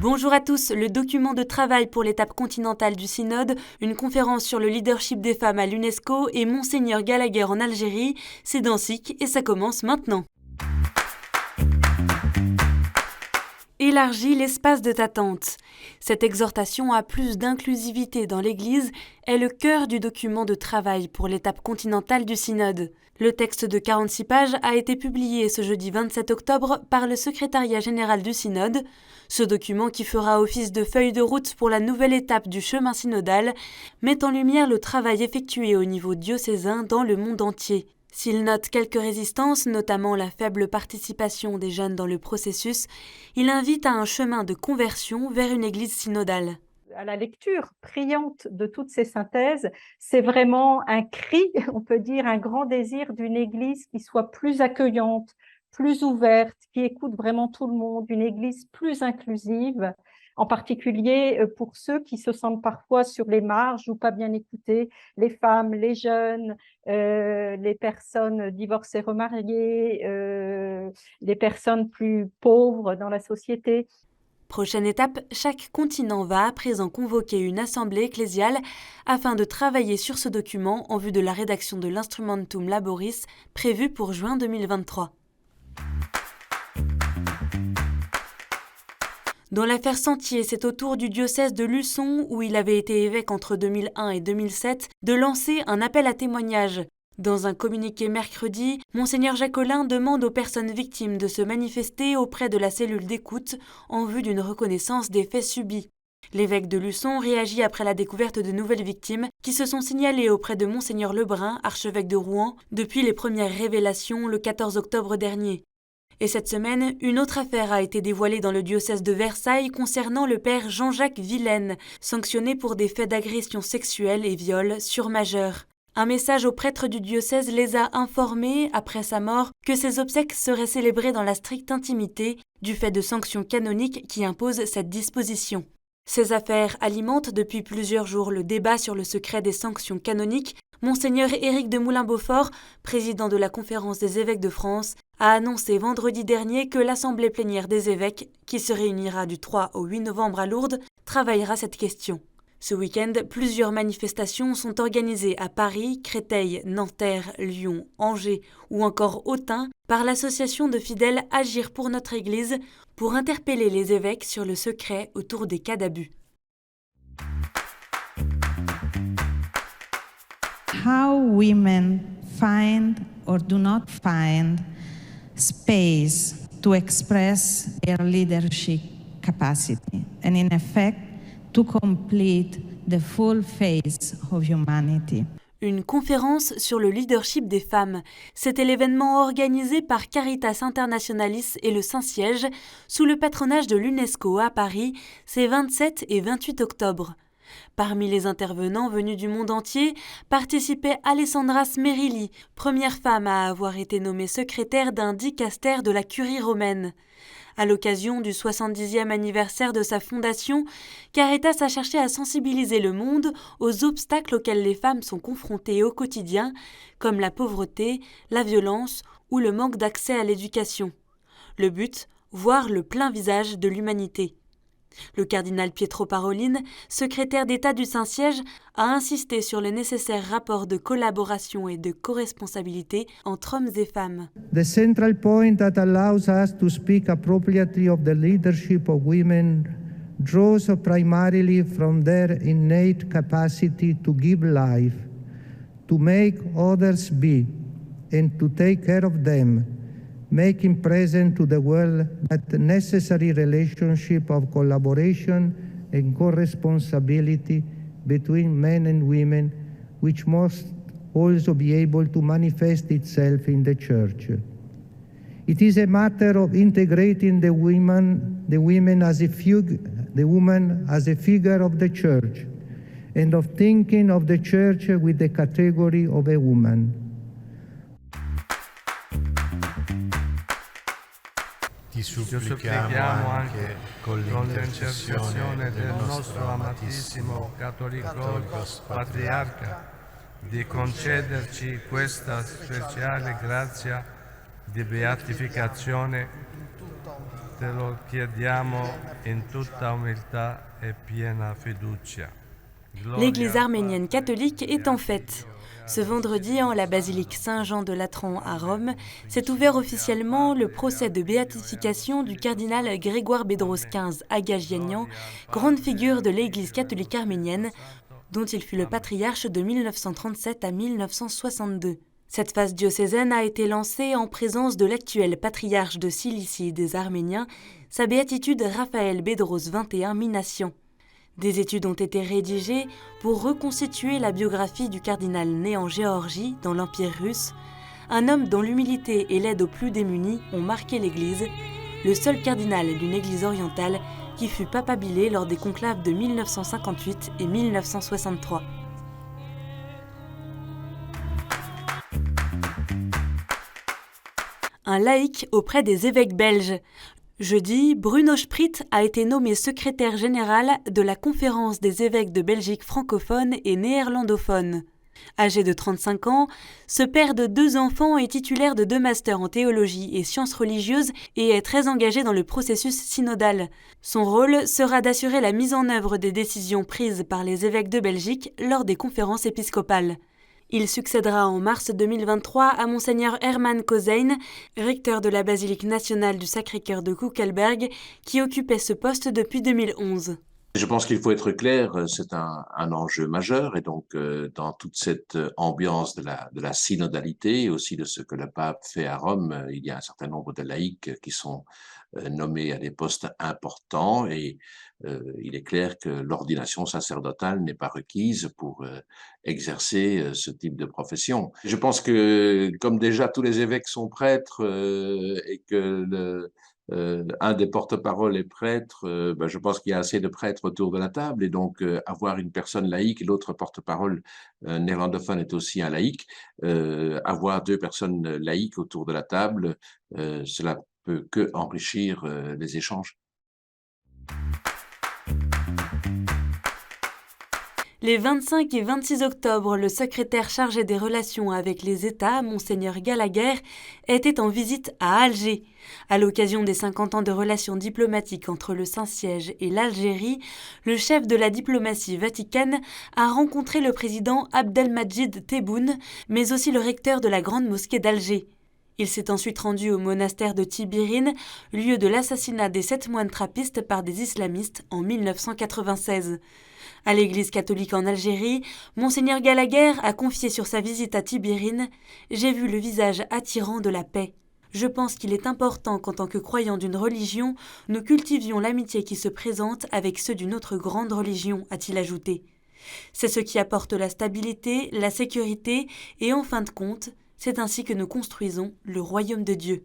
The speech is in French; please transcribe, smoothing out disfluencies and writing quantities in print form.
Bonjour à tous, le document de travail pour l'étape continentale du Synode, une conférence sur le leadership des femmes à l'UNESCO et Monseigneur Gallagher en Algérie, c'est dans SIC et ça commence maintenant. Élargis l'espace de ta tente. Cette exhortation à plus d'inclusivité dans l'Église est le cœur du document de travail pour l'étape continentale du Synode. Le texte de 46 pages a été publié ce jeudi 27 octobre par le secrétariat général du Synode. Ce document, qui fera office de feuille de route pour la nouvelle étape du chemin synodal, met en lumière le travail effectué au niveau diocésain dans le monde entier. S'il note quelques résistances, notamment la faible participation des jeunes dans le processus, il invite à un chemin de conversion vers une église synodale. À la lecture brillante de toutes ces synthèses, c'est vraiment un cri, on peut dire, un grand désir d'une église qui soit plus accueillante, plus ouverte, qui écoute vraiment tout le monde, une église plus inclusive, en particulier pour ceux qui se sentent parfois sur les marges ou pas bien écoutés, les femmes, les jeunes, les personnes divorcées remariées, les personnes plus pauvres dans la société. Prochaine étape, chaque continent va à présent convoquer une assemblée ecclésiale afin de travailler sur ce document en vue de la rédaction de l'Instrumentum Laboris prévu pour juin 2023. Dans l'affaire Sentier, c'est au tour du diocèse de Luçon, où il avait été évêque entre 2001 et 2007, de lancer un appel à témoignages. Dans un communiqué mercredi, Monseigneur Jacquelin demande aux personnes victimes de se manifester auprès de la cellule d'écoute en vue d'une reconnaissance des faits subis. L'évêque de Luçon réagit après la découverte de nouvelles victimes qui se sont signalées auprès de Monseigneur Lebrun, archevêque de Rouen, depuis les premières révélations le 14 octobre dernier. Et cette semaine, une autre affaire a été dévoilée dans le diocèse de Versailles concernant le père Jean-Jacques Vilaine, sanctionné pour des faits d'agression sexuelle et viol sur majeurs. Un message aux prêtres du diocèse les a informés, après sa mort, que ses obsèques seraient célébrées dans la stricte intimité, du fait de sanctions canoniques qui imposent cette disposition. Ces affaires alimentent depuis plusieurs jours le débat sur le secret des sanctions canoniques. Monseigneur Éric de Moulin-Beaufort, président de la Conférence des évêques de France, a annoncé vendredi dernier que l'Assemblée plénière des évêques, qui se réunira du 3 au 8 novembre à Lourdes, travaillera cette question. Ce week-end, plusieurs manifestations sont organisées à Paris, Créteil, Nanterre, Lyon, Angers ou encore Autun par l'association de fidèles Agir pour notre Église pour interpeller les évêques sur le secret autour des cas d'abus. How women find or do not find space to express their leadership capacity and in effect to complete the full phase of humanity. Une conférence sur le leadership des femmes. C'était l'événement organisé par Caritas Internationalis et le Saint-Siège sous le patronage de l'UNESCO à Paris ces 27 et 28 octobre. Parmi les intervenants venus du monde entier participait Alessandra Smerilli, première femme à avoir été nommée secrétaire d'un dicaster de la Curie romaine. À l'occasion du 70e anniversaire de sa fondation, Caritas a cherché à sensibiliser le monde aux obstacles auxquels les femmes sont confrontées au quotidien, comme la pauvreté, la violence ou le manque d'accès à l'éducation. Le but, voir le plein visage de l'humanité. Le cardinal Pietro Parolin, secrétaire d'État du Saint-Siège, a insisté sur le nécessaire rapport de collaboration et de co-responsabilité entre hommes et femmes. The central point that allows us to speak appropriately of the leadership of women draws primarily from their innate capacity to give life, to make others be, and to take care of them, making present to the world that necessary relationship of collaboration and co-responsibility between men and women, which must also be able to manifest itself in the Church. It is a matter of integrating the woman as a figure of the Church, and of thinking of the Church with the category of a woman. Ti supplichiamo anche con l'intercessione del nostro amatissimo Cattolico Patriarca di concederci questa speciale grazia di beatificazione te lo chiediamo in tutta umiltà e piena fiducia. L'Église arménienne catholique est en fête. Ce vendredi, en la basilique Saint-Jean de Latran à Rome, s'est ouvert officiellement le procès de béatification du cardinal Grégoire Bedros XV Agagianian, grande figure de l'Église catholique arménienne, dont il fut le patriarche de 1937 à 1962. Cette phase diocésaine a été lancée en présence de l'actuel patriarche de Cilicie des Arméniens, sa béatitude Raphaël Bedros XXI Minassian. Des études ont été rédigées pour reconstituer la biographie du cardinal né en Géorgie, dans l'Empire russe, un homme dont l'humilité et l'aide aux plus démunis ont marqué l'Église, le seul cardinal d'une Église orientale qui fut papabilé lors des conclaves de 1958 et 1963. Un laïc auprès des évêques belges. Jeudi, Bruno Sprit a été nommé secrétaire général de la Conférence des évêques de Belgique francophone et néerlandophone. Âgé de 35 ans, ce père de 2 enfants est titulaire de 2 masters en théologie et sciences religieuses et est très engagé dans le processus synodal. Son rôle sera d'assurer la mise en œuvre des décisions prises par les évêques de Belgique lors des conférences épiscopales. Il succédera en mars 2023 à Monseigneur Herman Kozein, recteur de la basilique nationale du Sacré-Cœur de Kuckelberg, qui occupait ce poste depuis 2011. Je pense qu'il faut être clair, c'est un enjeu majeur et donc dans toute cette ambiance de la synodalité et aussi de ce que le pape fait à Rome, il y a un certain nombre de laïcs qui sont nommés à des postes importants et il est clair que l'ordination sacerdotale n'est pas requise pour exercer ce type de profession. Je pense que comme déjà tous les évêques sont prêtres et que un des porte-parole est prêtre, je pense qu'il y a assez de prêtres autour de la table et donc avoir une personne laïque et l'autre porte-parole néerlandophone est aussi un laïc, avoir 2 personnes laïques autour de la table, cela peut que enrichir les échanges. Les 25 et 26 octobre, le secrétaire chargé des relations avec les États, Monseigneur Gallagher, était en visite à Alger. À l'occasion des 50 ans de relations diplomatiques entre le Saint-Siège et l'Algérie, le chef de la diplomatie vaticane a rencontré le président Abdelmadjid Tebboune, mais aussi le recteur de la Grande Mosquée d'Alger. Il s'est ensuite rendu au monastère de Tibirine, lieu de l'assassinat des 7 moines trappistes par des islamistes en 1996. À l'Église catholique en Algérie, Monseigneur Gallagher a confié sur sa visite à Tibirine « J'ai vu le visage attirant de la paix. Je pense qu'il est important qu'en tant que croyants d'une religion, nous cultivions l'amitié qui se présente avec ceux d'une autre grande religion, a-t-il ajouté. C'est ce qui apporte la stabilité, la sécurité et en fin de compte, c'est ainsi que nous construisons le royaume de Dieu.